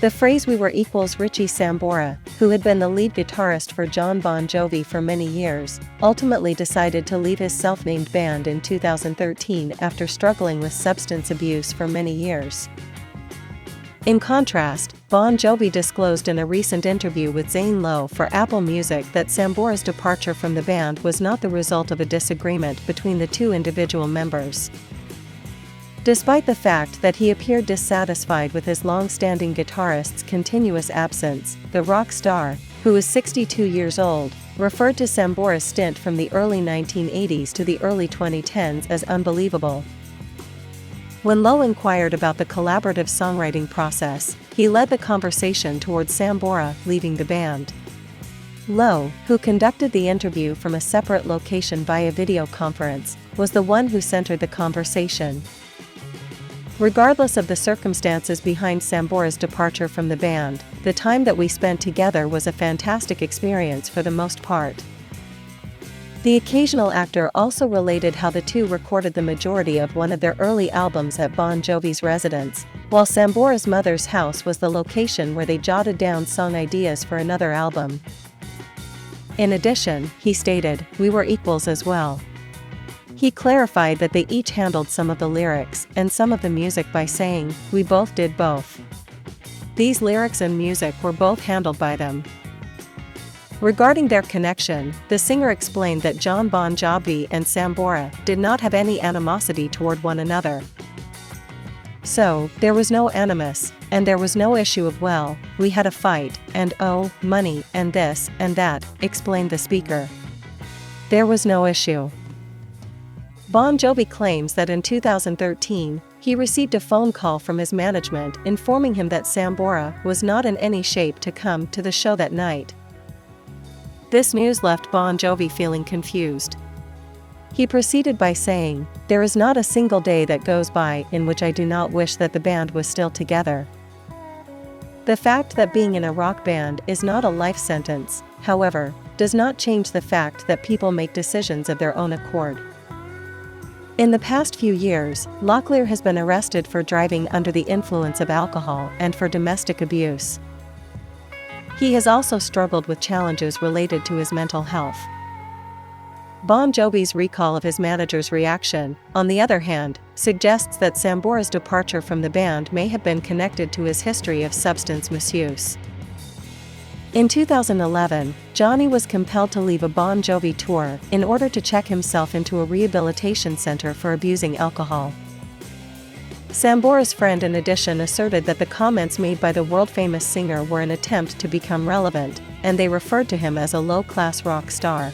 The phrase "we were equals." Richie Sambora, who had been the lead guitarist for Jon Bon Jovi for many years, ultimately decided to leave his self-named band in 2013 after struggling with substance abuse for many years. In contrast, Bon Jovi disclosed in a recent interview with Zane Lowe for Apple Music that Sambora's departure from the band was not the result of a disagreement between the two individual members. Despite the fact that he appeared dissatisfied with his long-standing guitarist's continuous absence, the rock star, who is 62 years old, referred to Sambora's stint from the early 1980s to the early 2010s as unbelievable. When Lowe inquired about the collaborative songwriting process, he led the conversation towards Sambora leaving the band. Lowe, who conducted the interview from a separate location via video conference, was the one who centered the conversation. Regardless of the circumstances behind Sambora's departure from the band, the time that we spent together was a fantastic experience for the most part. The occasional actor also related how the two recorded the majority of one of their early albums at Bon Jovi's residence, while Sambora's mother's house was the location where they jotted down song ideas for another album. In addition, he stated, "We were equals as well." He clarified that they each handled some of the lyrics and some of the music by saying, "We both did both." These lyrics and music were both handled by them. Regarding their connection, the singer explained that Jon Bon Jovi and Sambora did not have any animosity toward one another. "So, there was no animus, and there was no issue of well, we had a fight, and oh, money, and this, and that," explained the speaker. There was no issue. Bon Jovi claims that in 2013, he received a phone call from his management informing him that Sambora was not in any shape to come to the show that night. This news left Bon Jovi feeling confused. He proceeded by saying, "There is not a single day that goes by in which I do not wish that the band was still together." The fact that being in a rock band is not a life sentence, however, does not change the fact that people make decisions of their own accord. In the past few years, Locklear has been arrested for driving under the influence of alcohol and for domestic abuse. He has also struggled with challenges related to his mental health. Bon Jovi's recall of his manager's reaction, on the other hand, suggests that Sambora's departure from the band may have been connected to his history of substance misuse. In 2011, Johnny was compelled to leave a Bon Jovi tour in order to check himself into a rehabilitation center for abusing alcohol. Sambora's friend in addition asserted that the comments made by the world-famous singer were an attempt to become relevant, and they referred to him as a low-class rock star.